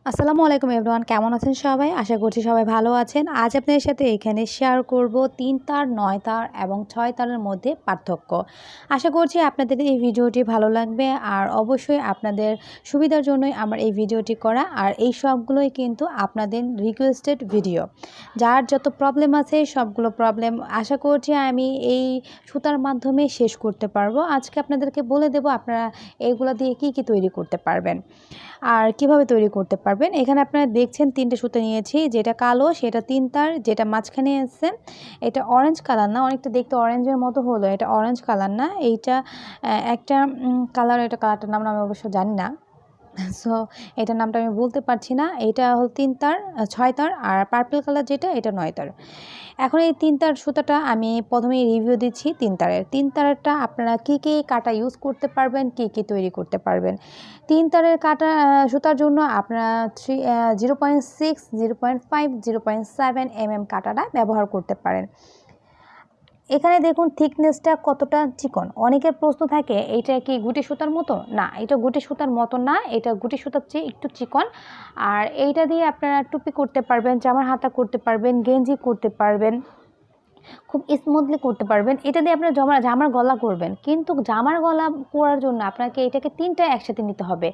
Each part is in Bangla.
আসসালামু আলাইকুম এভরিওয়ান, কেমন আছেন সবাই? আশা করছি সবাই ভালো আছেন। আজ আপনাদের সাথে এখানে শেয়ার করব 3 তার, 9 তার এবং 6 তারের মধ্যে পার্থক্য। আশা করছি আপনাদের এই ভিডিওটি ভালো লাগবে আর অবশ্যই আপনাদের সুবিধার জন্যই আমার এই ভিডিওটি করা। আর এই সবগুলোই কিন্তু আপনাদের রিকোয়েস্টেড ভিডিও। যার যত প্রবলেম আছে সবগুলো প্রবলেম আশা করছি আমি এই সুতার মাধ্যমে শেষ করতে পারবো। আজকে আপনাদেরকে বলে দেব আপনারা এইগুলো দিয়ে কি তৈরি করতে পারবেন আর কিভাবে তৈরি করতে পারবেন। এখানে আপনারা দেখছেন 3টে সুতো নিয়েছি, যেটা কালো সেটা 3 তার, যেটা মাঝখানে আছে এটা অরেঞ্জ কালার না, অনেকটা দেখতে অরেঞ্জের মতো হলো, এটা অরেঞ্জ কালার না, এইটা একটা কালার, এটা কালারটার নাম আমি অবশ্য জানি না, সো এটার নামটা আমি বলতে পারছি না। এটা হল 3 তার, 6 তার, আর পার্পল কালার যেটা এটা 9 তার। এখন এই 3 তার সুতাটা আমি প্রথমেই রিভিউ দিচ্ছি। 3 তারের 3 তারেরটা আপনারা কী কাটা ইউজ করতে পারবেন, কী তৈরি করতে পারবেন। 3 তারের কাটা সুতার জন্য আপনারা 0.6, 0.5, 0.7 কাটাটা ব্যবহার করতে পারেন। এখানে দেখুন থিকনেসটা কতটা চিকন। অনেকের প্রশ্ন থাকে এইটা কি গুটি সুতার মতো? না, এটা গুটি সুতার মতো না, এটা গুটি সুতার চেয়ে একটু চিকন। আর এইটা দিয়ে আপনারা টুপি করতে পারবেন, জামার হাতা করতে পারবেন, গেঞ্জি করতে পারবেন, খুব স্মুথলি করতে পারবেন। এটা দিয়ে আপনারা জামার গলা করবেন, কিন্তু জামার গলা করার জন্য আপনাকে এটাকে 3টা একসাথে নিতে হবে,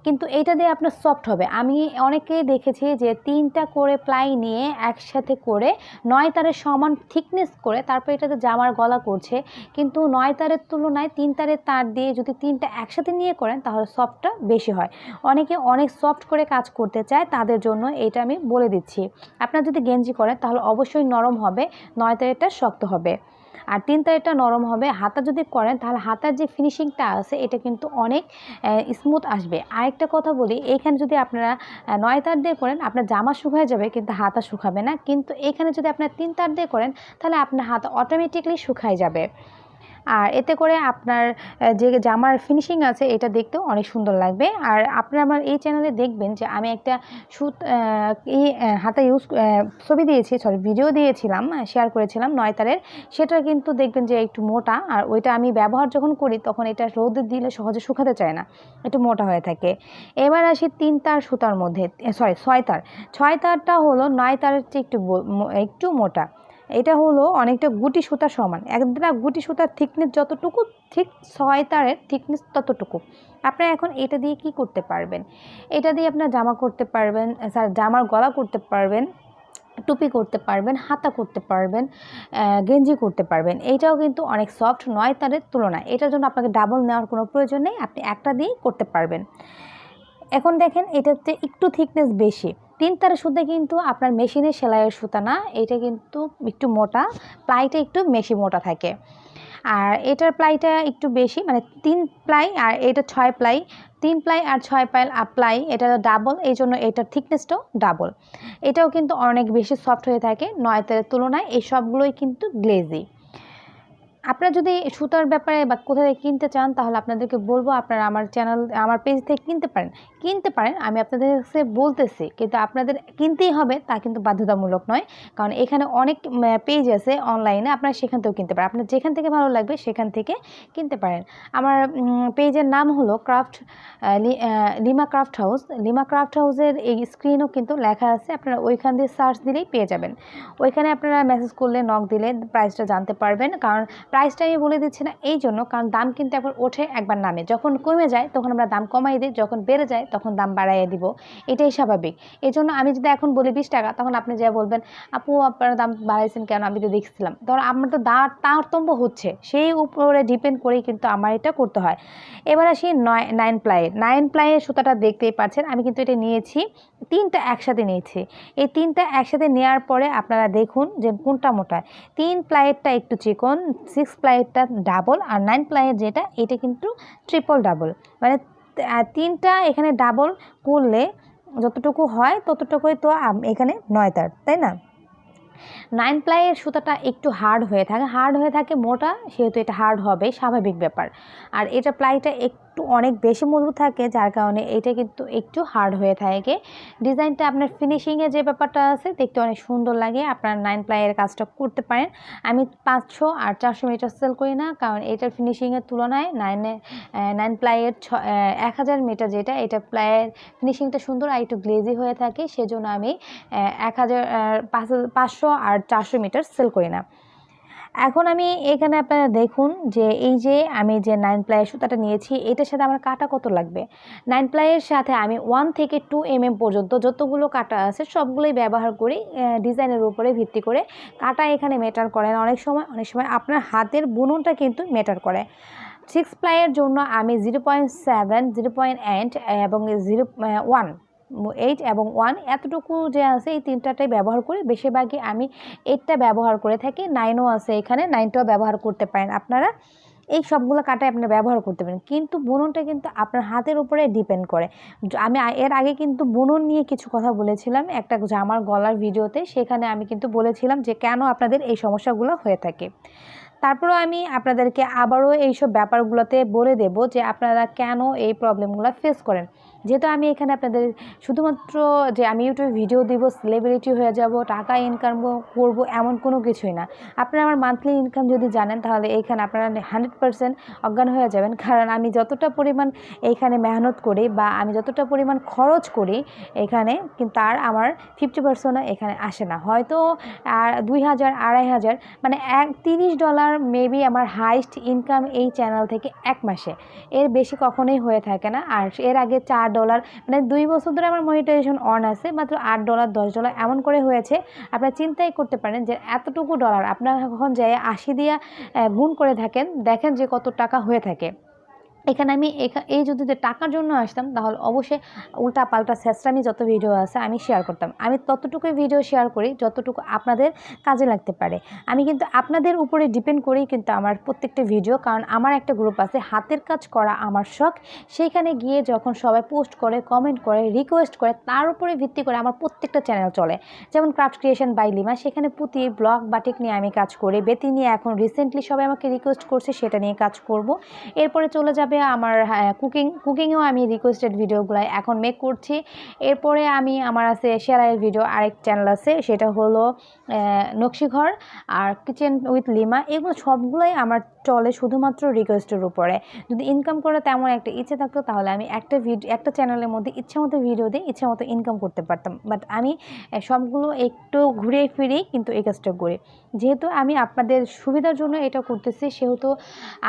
কিন্তু এটা দিয়ে আপনার সফট হবে। আমি অনেকেই দেখেছি যে 3টা করে প্লাই নিয়ে একসাথে করে 9 তারের সমান থিকনেস করে তারপর এটাতে জামার গলা করছে, কিন্তু 9 তারের তুলনায় 3 তারের তার দিয়ে যদি 3টা একসাথে নিয়ে করেন তাহলে সফটটা বেশি হয়। অনেকে অনেক সফট করে কাজ করতে চায়, তাদের জন্য এটা আমি বলে দিচ্ছি। আপনারা যদি গেঞ্জি করেন তাহলে অবশ্যই নরম হবে, 9 তারেরটা শক্ত হবে আর 3 তারেরটা নরম হবে। হাতা যদি করেন তাহলে হাতার যে ফিনিশিংটা আছে এটা কিন্তু অনেক স্মুথ আসবে। আরেকটা কথা বলি, এইখানে যদি আপনারা 9 তার দিয়ে করেন আপনার জামা শুকায় যাবে কিন্তু হাতা শুকাবে না, কিন্তু এখানে যদি আপনারা 3 তার দিয়ে করেন তাহলে আপনার হাতা অটোমেটিকলি শুকায় যাবে। আর এতে করে আপনার যে জামার ফিনিশিং আছে এটা দেখতেও অনেক সুন্দর লাগবে। আর আপনারা আমার এই চ্যানেলে দেখবেন যে আমি একটা হাতা ছবি দিয়েছি, ভিডিও দিয়েছিলাম, শেয়ার করেছিলাম 9 তারের। সেটা কিন্তু দেখবেন যে একটু মোটা, আর ওইটা আমি ব্যবহার যখন করি তখন এটা রোদে দিলে সহজে শুকাতে চায় না, একটু মোটা হয়ে থাকে। এবার আসি 3 তার সুতার মধ্যে, 6 তার। 6 তারটা হলো 9 তারের চেয়ে একটু মোটা। এটা হলো অনেকটা গুটি সুতার সমান। একটা গুটি সুতার থিকনেস যতটুকু, ঠিক 6 তারের থিকনেস ততটুকু। আপনারা এখন এটা দিয়ে কি করতে পারবেন? এটা দিয়ে আপনার জামা করতে পারবেন, জামার গলা করতে পারবেন, টুপি করতে পারবেন, হাতা করতে পারবেন, গেঞ্জি করতে পারবেন। এইটাও কিন্তু অনেক সফট 9 তারের তুলনায়। এটার জন্য আপনাকে ডাবল নেওয়ার কোনো প্রয়োজন নেই, আপনি একটা দিয়েই করতে পারবেন। এখন দেখেন এটাতে একটু থিকনেস বেশি। 3 তারের সুতা কিন্তু আপনার মেশিনের সেলাইয়ের সুতা না, এটা কিন্তু একটু মোটা, প্লাইটা একটু বেশি মোটা থাকে। আর এটার প্লাইটা একটু বেশি, মানে 3 প্লাই আর এটা 6 প্লাই। 3 প্লাই আর 6 প্লাই এটা ডাবল, এই জন্য এটার থিকনেসটাও ডাবল। এটাও কিন্তু অনেক বেশি সফট হয়ে থাকে 9 তারের তুলনায়। এই সবগুলোই কিন্তু গ্লেজি। আপনারা যদি সুতার ব্যাপারে বা কোথা থেকে কিনতে চান তাহলে আপনাদেরকে বলবো আপনারা আমার পেজ থেকে কিনতে পারেন, আমি আপনাদের কাছে বলতেছি, কিন্তু আপনাদের কিনতেই হবে তা কিন্তু বাধ্যতামূলক নয়, কারণ এখানে অনেক পেজ আছে অনলাইনে, আপনারা সেখান থেকেও কিনতে পারেন। আপনার যেখান থেকে ভালো লাগবে সেখান থেকে কিনতে পারেন। আমার পেজের নাম হলো lima craft house. Lima craft হাউসের এই স্ক্রিনও কিন্তু লেখা আছে, আপনারা ওইখান দিয়ে সার্চ দিলেই পেয়ে যাবেন। ওইখানে আপনারা মেসেজ করলে, নক দিলে প্রাইসটা জানতে পারবেন। কারণ প্রাইসটা আমি বলে দিচ্ছি না এই জন্য, কারণ দাম কিন্তু একবার ওঠে একবার নামে, যখন কমে যায় তখন আমরা দাম কমাই দিই, যখন বেড়ে যায় তখন দাম বাড়াইয়ে দিব, এটাই স্বাভাবিক। এই জন্য আমি যদি এখন বলি 20 টাকা, তখন আপনি যা বলবেন আপু আপনারা দাম বাড়াইছেন কেন, আমি তো দেখছিলাম। ধর আমার তো তারতম্য হচ্ছে, সেই উপরে ডিপেন্ড করেই কিন্তু আমার এটা করতে হয়। এবার আসি 9 প্লাইয়ের সুতাটা দেখতেই পাচ্ছেন, আমি কিন্তু এটা নিয়েছি 3টা একসাথে নিয়েছি। এই 3টা একসাথে নেওয়ার পরে আপনারা দেখুন যে কোনটা মোটা। 3 প্লাইয়েরটা একটু চিকন, 6 প্লাইয়েরটা ডাবল, আর 9 প্লাইয়ের যেটা এটা কিন্তু ট্রিপল ডাবল। মানে 3টা এখানে ডাবল করলে যতটুকু হয় ততটুকুই তো এখানে 9 তার, তাই না? 9 প্লাইয়ের সুতাটা একটু হার্ড হয়ে থাকে মোটা, সেহেতু এটা হার্ড হবে, স্বাভাবিক ব্যাপার। আর এটা প্লাইটা একটু অনেক বেশি মজবুত থাকে, যার কারণে এটা কিন্তু একটু হার্ড হয়ে থাকে। ডিজাইনটা আপনার ফিনিশিংয়ে যে ব্যাপারটা আছে দেখতে অনেক সুন্দর লাগে। আপনার 9 প্লাইয়ের কাজটা করতে পারেন। আমি 500 আর 400 মিটার সেল করি না, কারণ এটার ফিনিশিংয়ের তুলনায় 9 প্লাইয়ের 1000 মিটার যেটা, এটা প্লাইয়ের ফিনিশিংটা সুন্দর আর একটু গ্লেজি হয়ে থাকে, সেজন্য আমি 500 আর 400 মিটার সেল করি না। এখন আমি এখানে আপনারা দেখুন যে এই যে আমি যে 9 প্লাইয়ের সুতাটা নিয়েছি, এটার সাথে আমার কাটা কত লাগবে। 9 প্লাইয়ের সাথে আমি 1 থেকে 2 mm পর্যন্ত যতগুলো কাটা আছে সবগুলোই ব্যবহার করি। ডিজাইনের উপরে ভিত্তি করে কাটা এখানে ম্যাটার করে না, অনেক সময় আপনার হাতের বুননটা কিন্তু ম্যাটার করে। 6 প্লাইয়ের জন্য আমি 0.7, 0.8 এবং 0.8 এবং 1 এতটুকু যে আছে এই তিনটাটাই ব্যবহার করি। বেশিরভাগই আমি 8টা ব্যবহার করে থাকি, 9ও আছে এখানে, 9টাও ব্যবহার করতে পারেন আপনারা। এই সবগুলো কাটাই আপনারা ব্যবহার করতে পারেন, কিন্তু বুননটা কিন্তু আপনার হাতের উপরে ডিপেন্ড করে। আমি এর আগে কিন্তু বুনন নিয়ে কিছু কথা বলেছিলাম একটা জামার গলার ভিডিওতে, সেখানে আমি কিন্তু বলেছিলাম যে কেন আপনাদের এই সমস্যাগুলো হয়ে থাকে। তারপরেও আমি আপনাদেরকে আবারও এইসব ব্যাপারগুলোতে বলে দেব যে আপনারা কেন এই প্রবলেমগুলো ফেস করেন। যেহেতু আমি এখানে আপনাদের শুধুমাত্র যে আমি ইউটিউবে ভিডিও দিব, সেলিব্রিটি হয়ে যাব, টাকা ইনকাম করব, এমন কোনো কিছুই না। আপনারা আমার মান্থলি ইনকাম যদি জানেন, তাহলে এইখানে আপনারা 100% অজ্ঞান হয়ে যাবেন। কারণ আমি যতটা পরিমাণ এইখানে মেহনত করি বা আমি যতটা পরিমাণ খরচ করি এখানে, কিন্তু তার আমার 50% এখানে আসে না। হয়তো আর 2000, 2500, মানে $30 মেবি আমার হাইস্ট ইনকাম এই চ্যানেল থেকে এক মাসে, এর বেশি কখনোই হয়ে থাকে না। আর এর আগে $4, মানে 2 বছর ধরে আমার মনিটাইজেশন অন আছে, মাত্র $8, $10 এমন করে হয়েছে। আপনারা চিন্তাই করতে পারেন যে এতটুকু ডলার আপনারা কখন যায় 80 দিয়ে গুণ করে থাকেন, দেখেন যে কত টাকা হয়ে থাকে। এখানে আমি এই যদি টাকার জন্য আসতাম, তাহলে অবশ্যই উল্টা পাল্টা ছেঁচড়ামি যত ভিডিও আছে আমি শেয়ার করতাম। আমি ততটুকুই ভিডিও শেয়ার করি যতটুকু আপনাদের কাজে লাগতে পারে। আমি কিন্তু আপনাদের উপরে ডিপেন্ড করেই কিন্তু আমার প্রত্যেকটা ভিডিও, কারণ আমার একটা গ্রুপ আছে হাতের কাজ করা আমার শখ, সেইখানে গিয়ে যখন সবাই পোস্ট করে, কমেন্ট করে, রিকোয়েস্ট করে, তার উপরে ভিত্তি করে আমার প্রত্যেকটা চ্যানেল চলে। যেমন ক্রাফট ক্রিয়েশন বাই লিমা, সেখানে পুঁতি, ব্লক, বাটিক নিয়ে আমি কাজ করি। বেতি নিয়ে এখন রিসেন্টলি সবাই আমাকে রিকোয়েস্ট করছে, সেটা নিয়ে কাজ করব। এরপরে চলে যাবে আমার কুকিংয়েও আমি রিকোয়েস্টেড ভিডিওগুলো এখন মেক করছি। এরপরে আমার আছে সেলাইয়ের ভিডিও, আরেক চ্যানেল আছে, সেটা হলো নকশিঘর আর কিচেন উইথ লিমা। এগুলো সবগুলোই আমার চলে শুধুমাত্র রিকোয়েস্টের উপরে। যদি ইনকাম করে তেমন একটা ইচ্ছে থাকতো, তাহলে আমি একটা চ্যানেলের মধ্যে ইচ্ছে মতো ভিডিও দিয়ে ইচ্ছে মতো ইনকাম করতে পারতাম। বাট আমি সবগুলো একটু ঘুরে ফিরে কিন্তু এই কাজটা করি। যেহেতু আমি আপনাদের সুবিধার জন্য এটা করতেছি, সেহেতু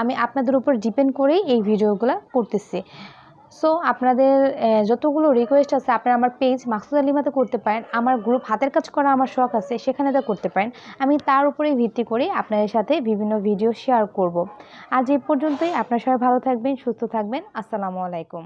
আমি আপনাদের উপর ডিপেন্ড করেই এই ভিডিওগুলো করতেছি। সো আপনাদের যতগুলো রিকোয়েস্ট আছে আপনারা আমার পেজ মাকসুদা লিমাতে করতে পারেন। আমার গ্রুপ হাতের কাজ করা আমার শখ আছে, সেখানে তা করতে পারেন। আমি তার উপরেই ভিত্তি করে আপনাদের সাথে বিভিন্ন ভিডিও শেয়ার করব। আজ এই পর্যন্তই। আপনারা সবাই ভালো থাকবেন, সুস্থ থাকবেন। আসসালামু আলাইকুম।